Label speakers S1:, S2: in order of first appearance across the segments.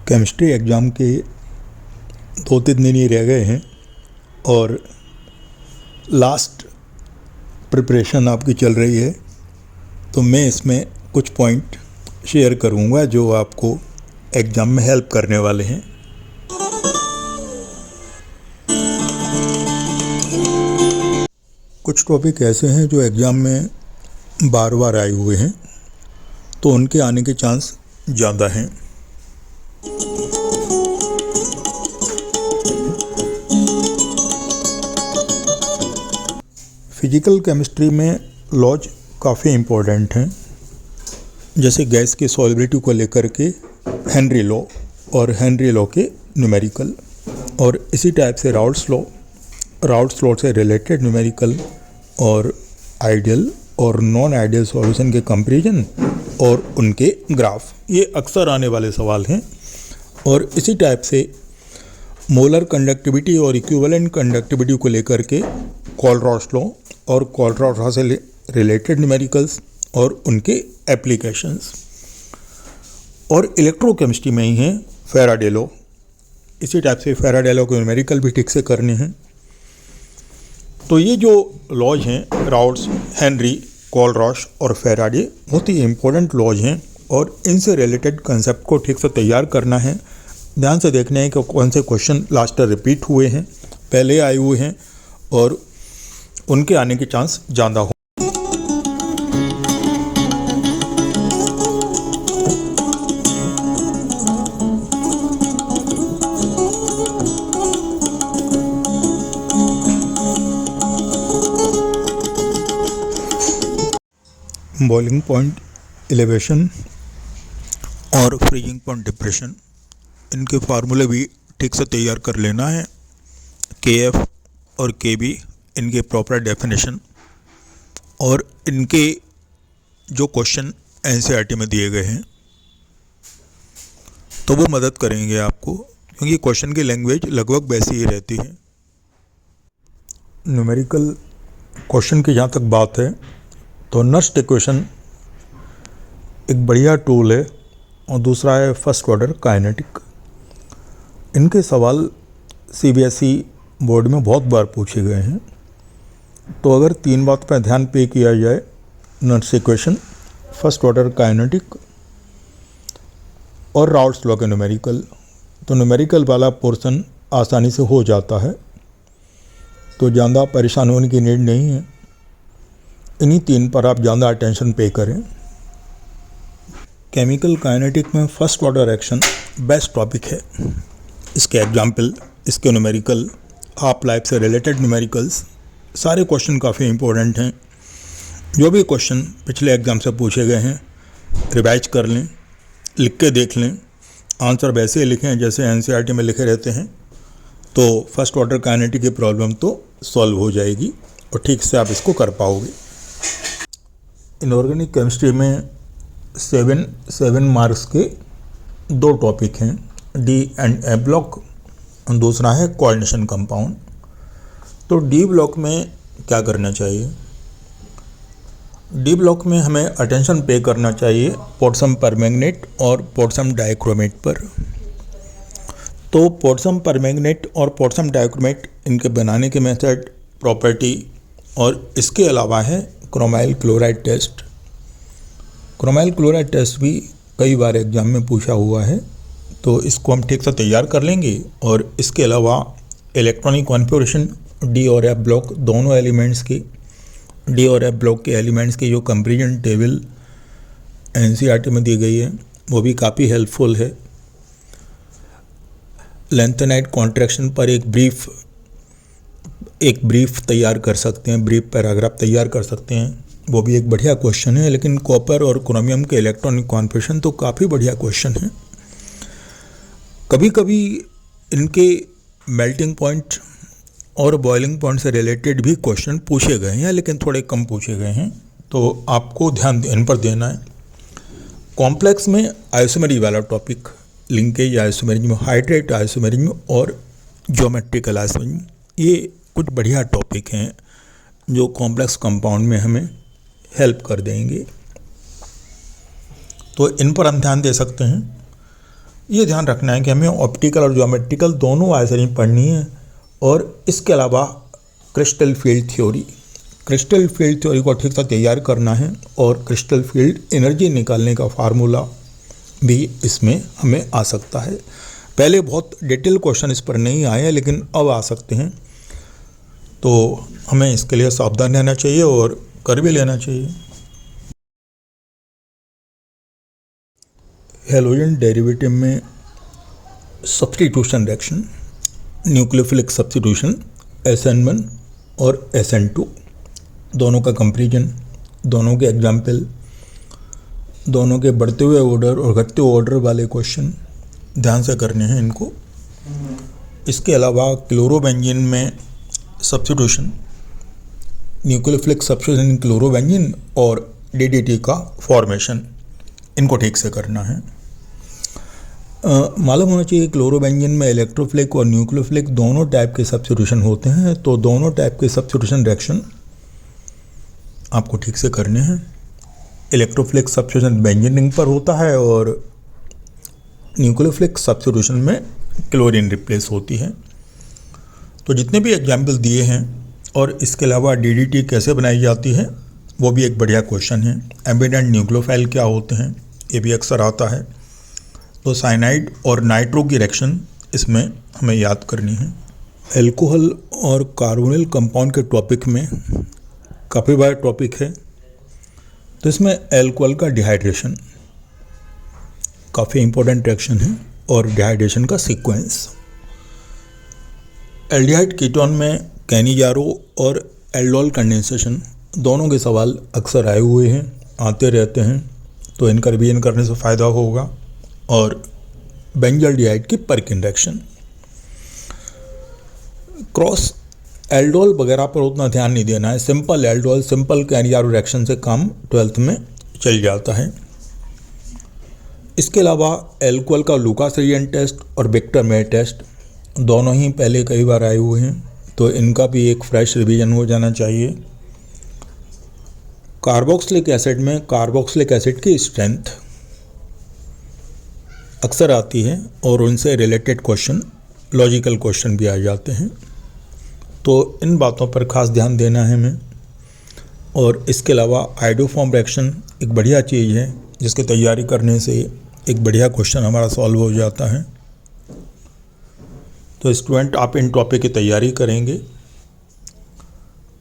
S1: Chemistry exam के 2-3 दिन ही रह गए हैं और लास्ट प्रिपरेशन आपकी चल रही है, तो मैं इसमें कुछ पॉइंट शेयर करूंगा जो आपको एग्ज़ाम में हेल्प करने वाले हैं। कुछ टॉपिक ऐसे हैं जो एग्ज़ाम में बार बार आए हुए हैं, तो उनके आने के चांस ज़्यादा हैं। फिजिकल केमिस्ट्री में लॉज काफ़ी इम्पोर्टेंट हैं, जैसे गैस की सॉल्युबिलिटी को लेकर के हेनरी लॉ और हेनरी लॉ के न्यूमेरिकल, और इसी टाइप से राउल्ट्स लॉ से रिलेटेड न्यूमेरिकल और आइडियल और नॉन आइडियल सॉल्यूशन के कंपैरिजन और उनके ग्राफ, ये अक्सर आने वाले सवाल हैं। और इसी टाइप से मोलर कंडक्टिविटी और इक्विवेलेंट कंडक्टिविटी को लेकर के कोलरॉस लॉ और कोलरॉस लॉ से रिलेटेड न्यूमेरिकल्स और उनके एप्लीकेशंस। और इलेक्ट्रोकेमिस्ट्री में ही है फैराडे लॉ, इसी टाइप से फैराडे लॉ के न्यूमेरिकल भी ठीक से करने हैं। तो ये जो लॉज हैं राउल्ट्स, हेनरी, कोलरॉस और फैराडे बहुत ही इम्पोर्टेंट लॉज हैं और इनसे रिलेटेड कंसेप्ट को ठीक से तैयार करना है। ध्यान से देखना है कि कौन से क्वेश्चन लास्ट रिपीट हुए हैं, पहले आए हुए हैं और उनके आने के चांस ज़्यादा हो। बॉइलिंग पॉइंट एलिवेशन और फ्रीजिंग पॉइंट डिप्रेशन, इनके फार्मूले भी ठीक से तैयार कर लेना है। KF और KB इनके प्रॉपर डेफिनेशन और इनके जो क्वेश्चन NCERT में दिए गए हैं, तो वो मदद करेंगे आपको, क्योंकि क्वेश्चन की लैंग्वेज लगभग वैसी ही रहती है। न्यूमेरिकल क्वेश्चन की जहाँ तक बात है, तो नस्ट इक्वेशन एक बढ़िया टूल है और दूसरा है फर्स्ट ऑर्डर काइनेटिक। इनके सवाल CBSE बोर्ड में बहुत बार पूछे गए हैं। तो अगर 3 बात पर ध्यान पे किया जाए, Nernst equation, first order kinetic और राउल्ट्स लॉ के न्यूमेरिकल, तो न्यूमेरिकल वाला पोर्शन आसानी से हो जाता है, तो ज़्यादा परेशान होने की नीड नहीं है। इन्हीं 3 पर आप ज़्यादा अटेंशन पे करें। केमिकल काइनेटिक में first order action best topic है। इसके एग्जाम्पल, इसके न्यूमेरिकल, हाफ लाइफ से रिलेटेड न्यूमेरिकल्स, सारे क्वेश्चन काफ़ी इंपॉर्टेंट हैं। जो भी क्वेश्चन पिछले एग्जाम से पूछे गए हैं रिवाइज कर लें, लिख के देख लें, आंसर वैसे ही लिखें जैसे NCERT में लिखे रहते हैं, तो फर्स्ट ऑर्डर काइनेटिक की प्रॉब्लम तो सॉल्व हो जाएगी और ठीक से आप इसको कर पाओगे। इनऑर्गेनिक केमिस्ट्री में 7 मार्क्स के 2 टॉपिक हैं, D एंड A ब्लॉक, और दूसरा है कोऑर्डिनेशन कंपाउंड। तो D ब्लॉक में क्या करना चाहिए? D ब्लॉक में हमें अटेंशन पे करना चाहिए पोटेशियम परमैंगनेट और पोटेशियम डाइक्रोमेट पर। तो पोटेशियम परमैंगनेट और पोटेशियम डाइक्रोमेट, इनके बनाने के मेथड, प्रॉपर्टी, और इसके अलावा है chromyl chloride test. Chromyl chloride test भी कई बार एग्जाम में पूछा हुआ है, तो इसको हम ठीक से तैयार कर लेंगे। और इसके अलावा इलेक्ट्रॉनिक कॉन्फ़िगरेशन, D और F ब्लॉक दोनों एलिमेंट्स की, D और F ब्लॉक के एलिमेंट्स की जो कंपैरिजन टेबल NCERT में दी गई है, वो भी काफ़ी हेल्पफुल है। लेंथेनाइट कॉन्ट्रैक्शन पर एक ब्रीफ तैयार कर सकते हैं, ब्रीफ पैराग्राफ तैयार कर सकते हैं, वो भी एक बढ़िया क्वेश्चन है। लेकिन कॉपर और क्रोमियम के इलेक्ट्रॉनिक कॉन्फ़िगरेशन तो काफ़ी बढ़िया क्वेश्चन है। कभी कभी इनके मेल्टिंग पॉइंट और बॉइलिंग पॉइंट से रिलेटेड भी क्वेश्चन पूछे गए हैं, लेकिन थोड़े कम पूछे गए हैं, तो आपको ध्यान इन पर देना है। कॉम्प्लेक्स में आइसोमेरी वाला topic, linkage isomerism, hydrate isomerism और ज्योमेट्रिकल आइसोमेरिज्म, ये कुछ बढ़िया टॉपिक हैं जो कॉम्प्लेक्स कंपाउंड में हमें हेल्प कर देंगे, तो इन पर हम ध्यान दे सकते हैं। ये ध्यान रखना है कि हमें ऑप्टिकल और ज्योमेट्रिकल दोनों आइसोटोप पढ़नी है। और इसके अलावा क्रिस्टल फील्ड थ्योरी को ठीक से तैयार करना है और क्रिस्टल फील्ड एनर्जी निकालने का फार्मूला भी इसमें हमें आ सकता है। पहले बहुत डिटेल क्वेश्चन इस पर नहीं आए हैं, लेकिन अब आ सकते हैं, तो हमें इसके लिए सावधान रहना चाहिए और कर भी लेना चाहिए। हैलोजन डेरिवेटिव में substitution reaction, nucleophilic substitution, SN1 और SN2 दोनों का कंपैरिजन, दोनों के एग्जाम्पल, दोनों के बढ़ते हुए ऑर्डर और घटते हुए ऑर्डर वाले क्वेश्चन ध्यान से करने हैं इनको। इसके अलावा क्लोरोबेंजीन में सब्स्टिट्यूशन, न्यूक्लियोफिलिक सब्स्टिट्यूशन क्लोरोबेंजीन और DDT का फॉर्मेशन, इनको ठीक से करना है। मालूम होना चाहिए क्लोरोबेंजीन में इलेक्ट्रोफिलिक और न्यूक्लियोफिलिक दोनों टाइप के सब्स्टिट्यूशन होते हैं, तो दोनों टाइप के सब्स्टिट्यूशन रिएक्शन आपको ठीक से करने हैं। इलेक्ट्रोफिलिक सब्स्टिट्यूशन बेंजीन रिंग पर होता है और न्यूक्लियोफिलिक सब्स्टिट्यूशन में क्लोरीन रिप्लेस होती है। तो जितने भी एग्जाम्पल दिए हैं और इसके अलावा DDT कैसे बनाई जाती है वो भी एक बढ़िया क्वेश्चन है। एम्बिडेंट न्यूक्लियोफाइल क्या होते हैं ये भी अक्सर आता है। तो साइनाइड और नाइट्रो की रिएक्शन इसमें हमें याद करनी है। एल्कोहल और कार्बोनिल कंपाउंड के टॉपिक में काफ़ी बड़ा टॉपिक है, तो इसमें एल्कोहल का डिहाइड्रेशन काफ़ी इंपॉर्टेंट रिएक्शन है और डिहाइड्रेशन का सीक्वेंस। एल्डिहाइड कीटोन में कैनिजारो और एल्डोल कंडेंसेशन दोनों के सवाल अक्सर आए हुए हैं, आते रहते हैं, तो इनका रिवीजन करने से फ़ायदा होगा। और बेंजल्डिहाइड की पर्किन रिएक्शन, क्रॉस एल्डोल वगैरह पर उतना ध्यान नहीं देना है। Simple aldol, simple Cannizzaro reaction से काम 12th में चल जाता है। इसके अलावा एल्कोहल का लुकास रिएजेंट टेस्ट और विक्टर मेयर टेस्ट दोनों ही पहले कई बार आए हुए हैं, तो इनका भी एक फ्रेश रिवीजन हो जाना चाहिए। कार्बोक्सिलिक एसिड में कार्बोक्सिलिक एसिड की स्ट्रेंथ अक्सर आती है और उनसे रिलेटेड क्वेश्चन, लॉजिकल क्वेश्चन भी आ जाते हैं, तो इन बातों पर खास ध्यान देना है हमें। और इसके अलावा आइडोफॉर्म रिएक्शन एक बढ़िया चीज़ है जिसकी तैयारी करने से एक बढ़िया क्वेश्चन हमारा सॉल्व हो जाता है। तो स्टूडेंट आप इन टॉपिक की तैयारी करेंगे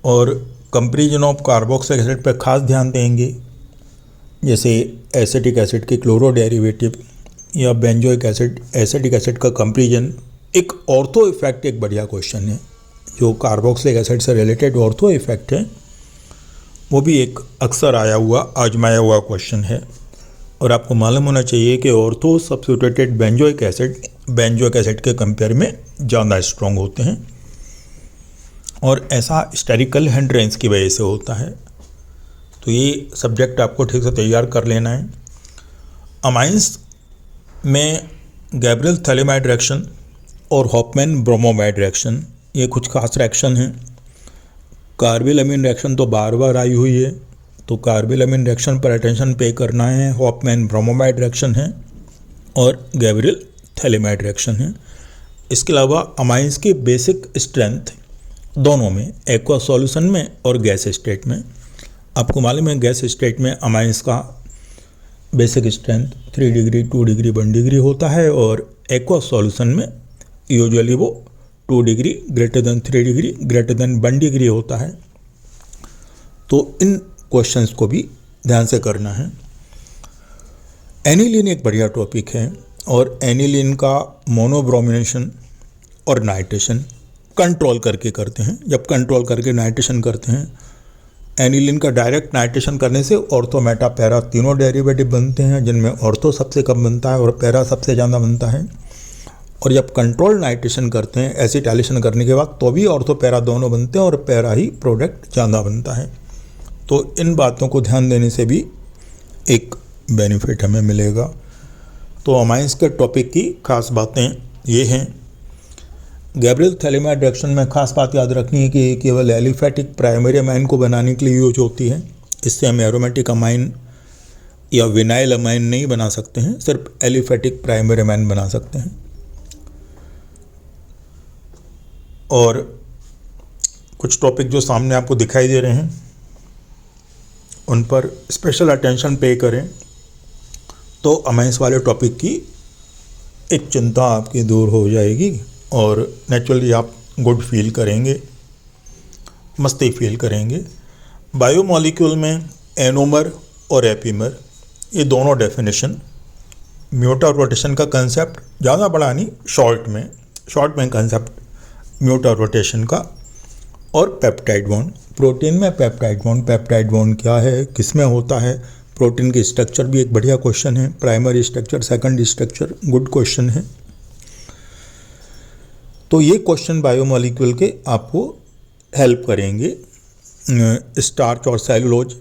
S1: और कंपैरिजन ऑफ कार्बोक्सिलिक एसिड पर खास ध्यान देंगे, जैसे एसिटिक एसिड के क्लोरो डेरिवेटिव या बेंजोइक एसिड एसिटिक एसिड का कंपैरिजन। एक ऑर्थो इफेक्ट एक बढ़िया क्वेश्चन है, जो कार्बोक्सिलिक एसिड से रिलेटेड ऑर्थो इफेक्ट है, वो भी एक अक्सर आजमाया हुआ क्वेश्चन है। और आपको मालूम होना चाहिए कि ऑर्थो सब्स्टिट्यूटेड बेंजोइक एसिड के कंपेयर में ज़्यादा स्ट्रॉन्ग होते हैं और ऐसा स्टेरिकल हिंड्रेंस की वजह से होता है। तो ये सब्जेक्ट आपको ठीक से तैयार कर लेना है। अमाइंस में गैब्रियल थैलेमाइड रिएक्शन और हॉफमैन ब्रोमोमाइड रिएक्शन, ये कुछ खास रिएक्शन हैं। कार्बिलमिन रिएक्शन तो बार बार आई हुई है, तो कार्बिलमिन रिएक्शन पर अटेंशन पे करना है। हॉफमैन ब्रोमोमाइड रिएक्शन है और गैब्रियल थैलेमाइड रिएक्शन है। इसके अलावा अमाइंस की बेसिक स्ट्रेंथ दोनों में, एक्वा सॉल्यूशन में और गैस स्टेट में, आपको मालूम है गैस स्टेट में अमाइंस का basic strength 3 degree, 2 degree, 1 degree होता है और एक्वा सॉल्यूशन में यूजुअली वो 2 degree greater than 3 degree greater than 1 degree होता है। तो इन क्वेश्चंस को भी ध्यान से करना है। एनिलीन एक बढ़िया टॉपिक है और एनिलीन का मोनोब्रोमिनेशन और नाइट्रेशन कंट्रोल करके करते हैं। जब कंट्रोल करके नाइट्रेशन करते हैं, एनिलीन का डायरेक्ट नाइट्रेशन करने से ऑर्थो, मेटा, पैरा तीनों डेरिवेटिव बनते हैं, जिनमें ऑर्थो सबसे कम बनता है और पैरा सबसे ज़्यादा बनता है। और जब कंट्रोल नाइट्रेशन करते हैं एसिटाइलेशन करने के बाद, तो भी ऑर्थो पैरा दोनों बनते हैं और पैरा ही प्रोडक्ट ज़्यादा बनता है। तो इन बातों को ध्यान देने से भी एक बेनिफिट हमें मिलेगा। तो अमाइंस के टॉपिक की खास बातें ये हैं। गैब्रियल थैलेमाइड रिएक्शन में खास बात याद रखनी है कि केवल एलिफेटिक प्राइमरी अमाइन को बनाने के लिए यूज होती है। इससे हम एरोमेटिक अमाइन या विनाइल अमाइन नहीं बना सकते हैं, सिर्फ एलिफेटिक प्राइमरी अमाइन बना सकते हैं। और कुछ टॉपिक जो सामने आपको दिखाई दे रहे हैं उन पर स्पेशल अटेंशन पे करें तो अमाइंस वाले टॉपिक की एक चिंता आपकी दूर हो जाएगी और नेचुरली आप गुड फील करेंगे, मस्ती फील करेंगे। बायोमॉलिक्यूल में एनोमर और एपीमर ये दोनों डेफिनेशन, म्यूटर रोटेशन का कंसेप्ट ज़्यादा बड़ा नहीं, शॉर्ट में कंसेप्ट म्यूटर रोटेशन का, और पेप्टाइड बॉन्ड। प्रोटीन में पेप्टाइड बॉन्ड क्या है, किस में होता है, प्रोटीन की स्ट्रक्चर भी एक बढ़िया क्वेश्चन है, primary structure, secondary structure, good question है। तो ये क्वेश्चन बायोमॉलिक्यूल के आपको हेल्प करेंगे। स्टार्च और सेलुलोज,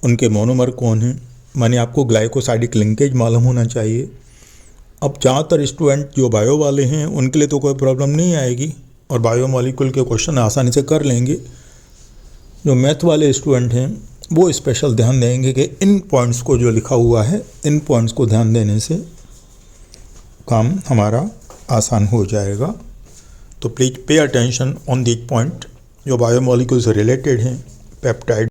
S1: उनके मोनोमर कौन हैं, माने आपको ग्लाइकोसाइडिक लिंकेज मालूम होना चाहिए। अब ज़्यादातर स्टूडेंट जो बायो वाले हैं उनके लिए तो कोई प्रॉब्लम नहीं आएगी और बायोमॉलिक्यूल के क्वेश्चन आसानी से कर लेंगे। जो मैथ वाले स्टूडेंट हैं वो स्पेशल ध्यान देंगे कि इन पॉइंट्स को जो लिखा हुआ है, इन पॉइंट्स को ध्यान देने से काम हमारा आसान हो जाएगा। तो please pay attention on this point जो बायोमॉलिक्यूल से रिलेटेड हैं, पेप्टाइड